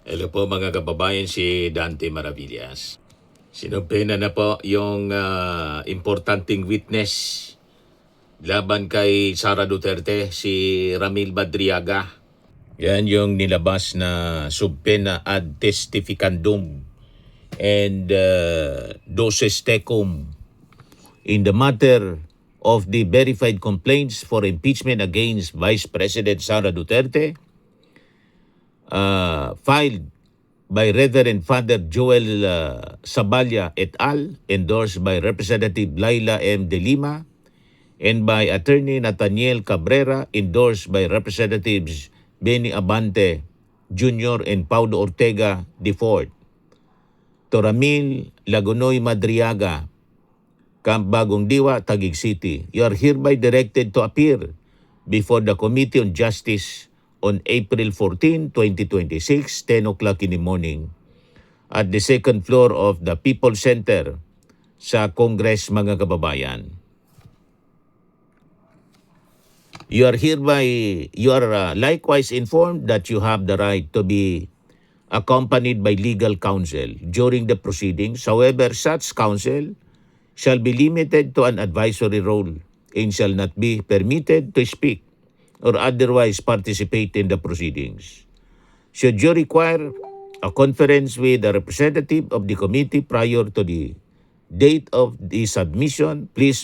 Hello po mga kababayan, si Dante Maravillas. Sinumpina na po yung importanteng witness laban kay Sara Duterte, si Ramil Madriaga. Yan yung nilabas na subpena ad testificandum and doses tecum in the matter of the verified complaints for impeachment against Vice President Sara Duterte, filed by Reverend Father Joel Saballa et al., endorsed by Representative Laila M. De Lima, and by Attorney Nathaniel Cabrera, endorsed by Representatives Benny Abante Jr. and Paulo Ortega IV. To Ramil Lagunoy Madriaga, Camp Bagong Diwa, Taguig City. You are hereby directed to appear before the Committee on Justice on April 14, 2026, 10 o'clock in the morning at the second floor of the People's Center sa Congress, mga kababayan. You are likewise informed that you have the right to be accompanied by legal counsel during the proceedings. However, such counsel shall be limited to an advisory role and shall not be permitted to speak or otherwise participate in the proceedings. Should you require a conference with a representative of the committee prior to the date of the submission, please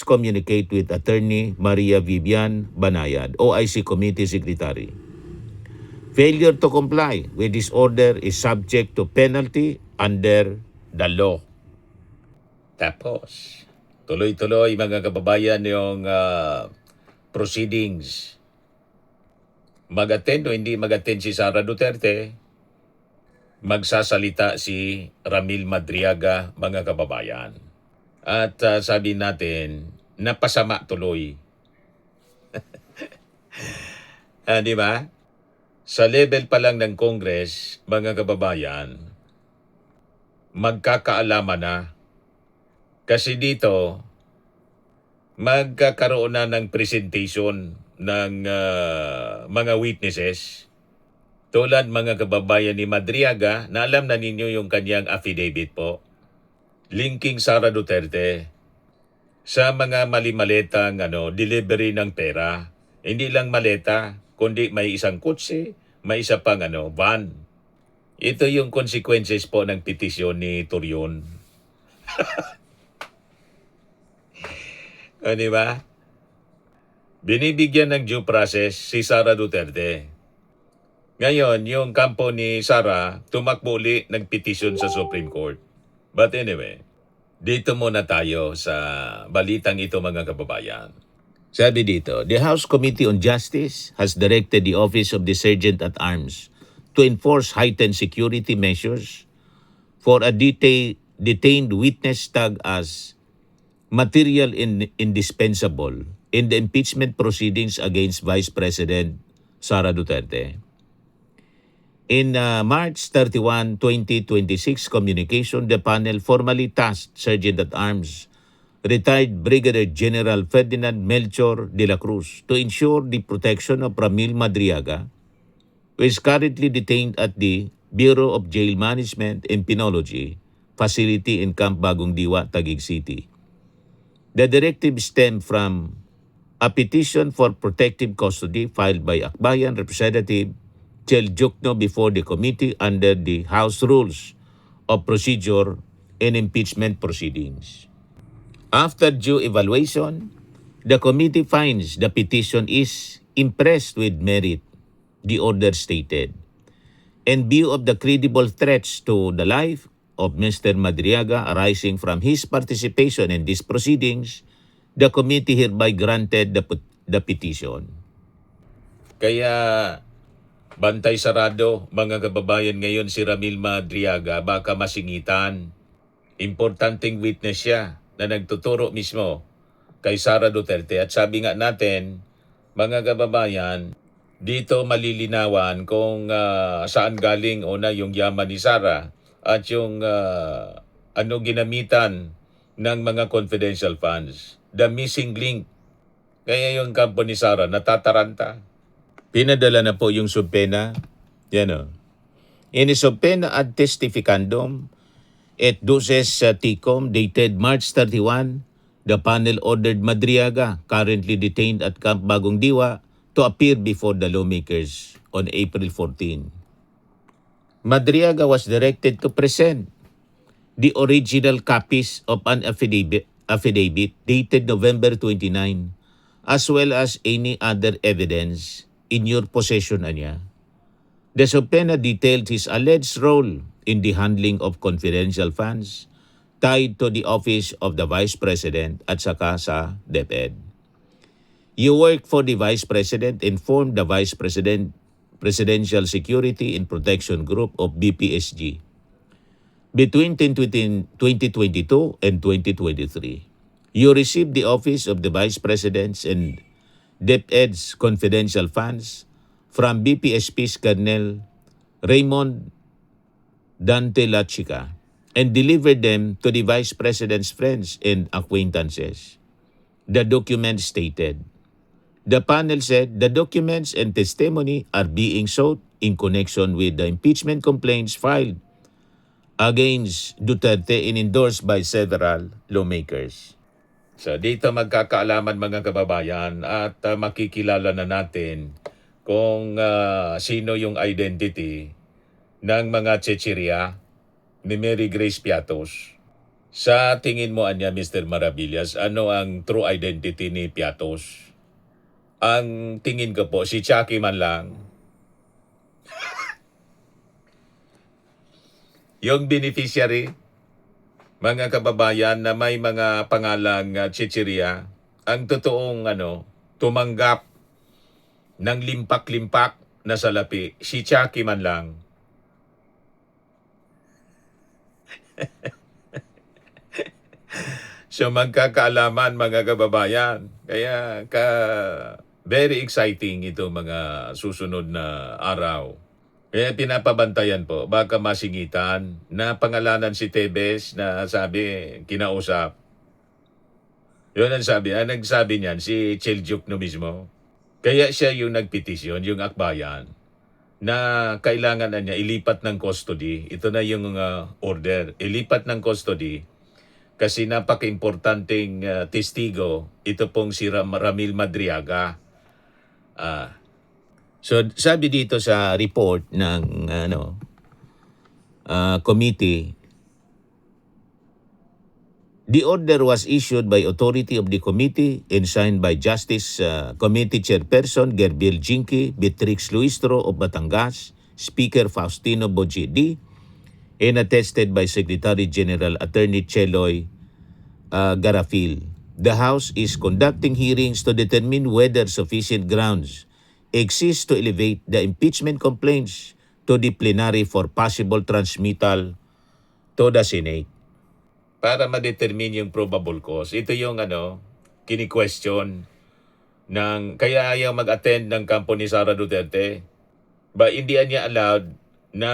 communicate with Attorney Maria Vivian Banayad, OIC Committee Secretary. Failure to comply with this order is subject to penalty under the law. Tapos, tuloy-tuloy mga kababayan yung proceedings. Mag-attend o hindi mag-attend si Sara Duterte, magsasalita si Ramil Madriaga, mga kababayan. At sabi natin, napasama tuloy. Di ba? Sa level pa lang ng Congress, mga kababayan, magkakaalaman na. Kasi dito, magkakaroon na ng presentation ng mga witnesses. Tulad mga kababayan ni Madriaga, na alam na ninyo yung kanyang affidavit po. Linking Sara Duterte sa mga mali-maletang delivery ng pera. Hindi lang maleta, kundi may isang kutsi, may isa pang van. Ito yung consequences po ng petisyon ni Torion. Di ba? Binibigyan ng due process si Sara Duterte. Ngayon, yung kampo ni Sara, tumakbo uli ng petisyon sa Supreme Court. But anyway, dito muna tayo sa balitang ito mga kababayan. Sabi dito, the House Committee on Justice has directed the Office of the Sergeant at Arms to enforce heightened security measures for a detained witness tagged as material indispensable in the impeachment proceedings against Vice President Sara Duterte. In March 31, 2026 communication, the panel formally tasked Sergeant at Arms, retired Brigadier General Ferdinand Melchor de la Cruz, to ensure the protection of Ramil Madriaga, who is currently detained at the Bureau of Jail Management and Penology facility in Camp Bagong Diwa, Taguig City. The directive stemmed from a petition for protective custody filed by Akbayan Representative Chel Jukno before the committee under the House Rules of Procedure in Impeachment Proceedings. After due evaluation, the committee finds the petition is impressed with merit, the order stated. In view of the credible threats to the life of Mr. Madriaga arising from his participation in these proceedings, the committee hereby granted the petition. Kaya bantay sarado, mga kababayan, ngayon si Ramil Madriaga, baka masingitan. Importanteng witness siya na nagtuturo mismo kay Sara Duterte. At sabi nga natin, mga kababayan, dito malilinawan kung saan galing una yung yaman ni Sara at yung ginamitan ng mga confidential funds. The missing link. Kaya yung kampo ni Sara natataranta. Pinadala na po yung subpena Yan o. In so pena ad testificandum et duces ticom dated March 31, the panel ordered Madriaga, currently detained at Camp Bagong Diwa, to appear before the lawmakers on April 14. Madriaga was directed to present the original copies of an affidavit dated November 29, as well as any other evidence in your possession anya. The subpoena detailed his alleged role in the handling of confidential funds tied to the office of the Vice President at saka sa DepEd. You worked for the Vice President and formed the Vice President Presidential Security and Protection Group of BPSG between 2022 and 2023. You received the office of the Vice Presidents and DepEd's confidential funds from BPSP's Colonel Raymond Dante Lachica and delivered them to the Vice President's friends and acquaintances. The document stated, the panel said the documents and testimony are being sought in connection with the impeachment complaints filed against Duterte and endorsed by several lawmakers. So dito magkakaalaman mga kababayan at makikilala na natin kung sino yung identity ng mga tsetsirya ni Mary Grace Piatos. Sa tingin mo, Anya, Mr. Maravillas, ano ang true identity ni Piatos? Ang tingin ko po, si Chucky man lang. Yung beneficiary, mga kababayan na may mga pangalang tsetsirya, ang totoong tumanggap ng limpak-limpak na salapi, si Chucky man lang. So magkakaalaman mga kababayan. Kaya very exciting ito mga susunod na araw. Kaya pinapabantayan po, baka masingitan na pangalanan si Tebes na sabi, kinausap. Yun ang sabi, nagsabi niyan si Cheljuk no mismo. Kaya siya yung nagpetisyon, yung akbayan, na kailangan na niya ilipat ng custody. Ito na yung order, ilipat ng custody kasi napaka-importanting testigo, ito pong si Ramil Madriaga. So sabi dito sa report ng committee, the order was issued by authority of the committee and signed by Justice Committee Chairperson Gerbil Jinky, Beatrix Luistro of Batangas, Speaker Faustino Bojidi, and attested by Secretary General Attorney Cheloy Garafil. The House is conducting hearings to determine whether sufficient grounds exist to elevate the impeachment complaints to the plenary for possible transmittal to the Senate. Para ma-determine yung probable cause. Ito yung kini-question ng kaya ayaw mag-attend ng kampo ni Sara Duterte. Ba hindi niya allowed na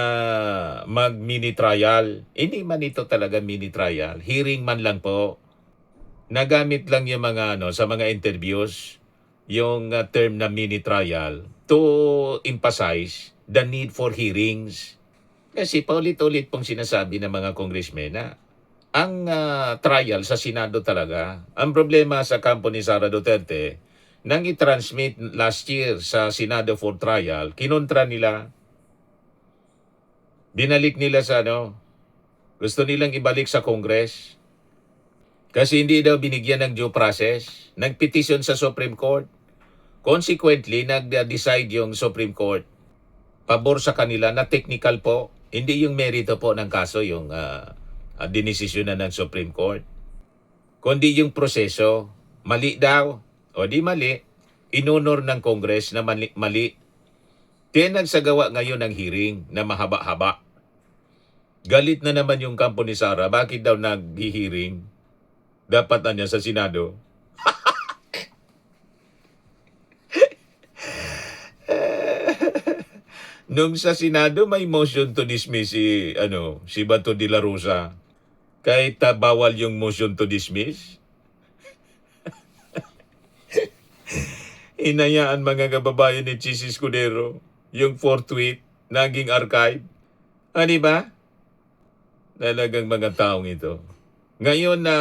mag-mini trial. Hindi man ito talaga mini trial. Hearing man lang po. Nagamit lang yung mga sa mga interviews yung term na mini trial to emphasize the need for hearings. Kasi paulit-ulit pong sinasabi ng mga congressmen na ang trial sa Senado talaga. Ang problema sa kampo ni Sara Duterte, nang i-transmit last year sa Senado for trial, kinontra nila. Binalik nila sa gusto nilang ibalik sa Congress. Kasi hindi daw binigyan ng due process. Nagpetisyon sa Supreme Court. Consequently, nag-decide yung Supreme Court pabor sa kanila na technical po. Hindi yung merito po ng kaso yung dinesisyon na ng Supreme Court. Kundi yung proseso. Mali daw. O di mali. Inunor ng Congress na mali. Kaya nagsagawa ngayon ng hearing na mahaba-haba. Galit na naman yung kampo ni Sara. Bakit daw nag-hearing? Dapat na niya sa Senado. Nung sa Senado may motion to dismiss si Bato de la Rosa. Kahit bawal yung motion to dismiss. Inayaan mga kababayan ni Chis Escudero yung forthwith naging archive. Di ba? Talagang mga taong ito. Ngayon na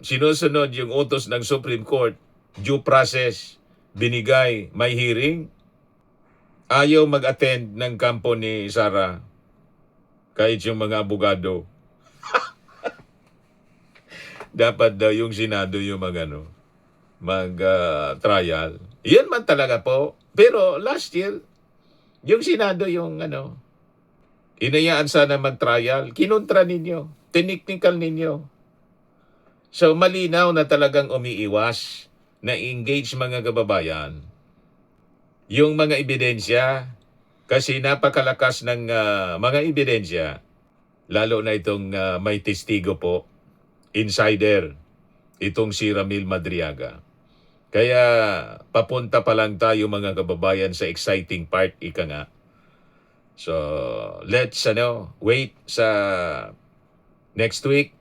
sinusunod yung utos ng Supreme Court, due process, binigay, may hearing, ayaw mag-attend ng kampo ni Sara kahit yung mga abogado. Dapat daw yung Senado yung mag-trial. Yan man talaga po. Pero last year, yung Senado yung inayaan sana mag-trial, kinontra ninyo, tiniknikal ninyo. So malinaw na talagang umiiwas na engage mga kababayan. Yung mga ebidensya, kasi napakalakas ng mga ebidensya, lalo na itong may testigo po, insider, itong si Ramil Madriaga. Kaya papunta pa lang tayo mga kababayan sa exciting part, ika nga. So, let's wait sa next week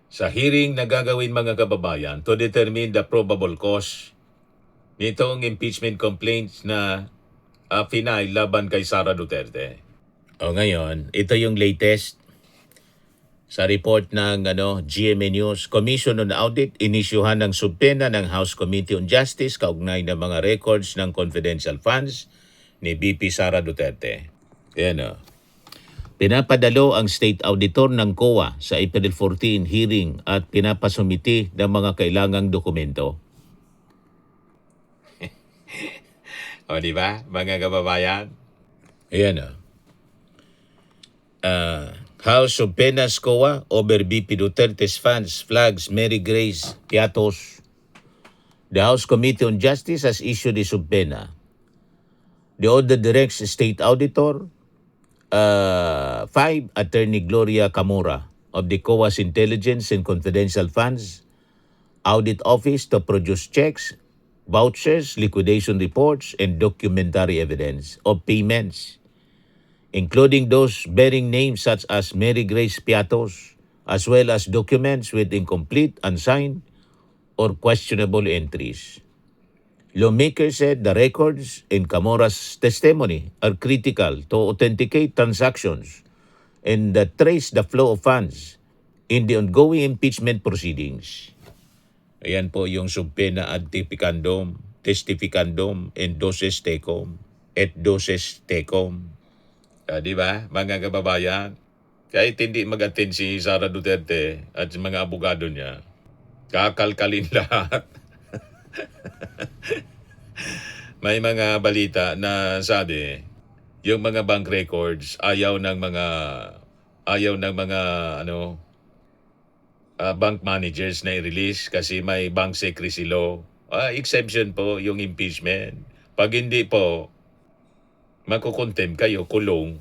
sa hearing na gagawin mga kababayan to determine the probable cause nitong impeachment complaints na final laban kay Sara Duterte. O ngayon, ito yung latest sa report ng GMA News. Commission on Audit inisyuhan ng subpena ng House Committee on Justice kaugnay ng mga records ng confidential funds ni BP Sara Duterte. Yan Pinapadalo ang State Auditor ng COA sa April 14 hearing at pinapasumiti ng mga kailangang dokumento. O di ba, mga kababayan? Ayan House subpoenas COA over BP Duterte's funds flags Mary Grace Piatos. The House Committee on Justice has issued a subpoena. The order directs State Auditor 5 Attorney Gloria Camora of the COA's Intelligence and Confidential Funds Audit Office to produce checks, vouchers, liquidation reports, and documentary evidence of payments, including those bearing names such as Mary Grace Piatos, as well as documents with incomplete, unsigned, or questionable entries. Lawmakers said the records in Camora's testimony are critical to authenticate transactions and trace the flow of funds in the ongoing impeachment proceedings. Ayan po yung subpena ad testificandum, and doses tecum, et doses tecum. Di ba, mga kababayan? Kahit hindi mag-attend si Sara Duterte at mga abogado niya, kakalkalin lahat. May mga balita na sabi, yung mga bank records ayaw ng mga bank managers na i-release kasi may bank secrecy law. Exception po yung impeachment. Pag hindi po, makukontem kayo, kulong,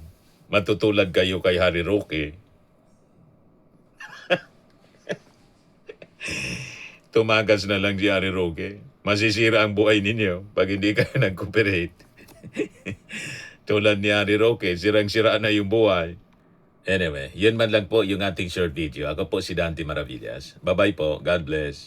matutulad kayo kay Harry Roque. Tumagas na lang si Harry Roque. Masisira ang buhay ninyo pag hindi kayo nag-cooperate. Tulad ni Harry Roque, sirang-sira na yung buhay. Anyway, yun man lang po yung ating short video. Ako po si Dante Maravillas. Bye-bye po. God bless.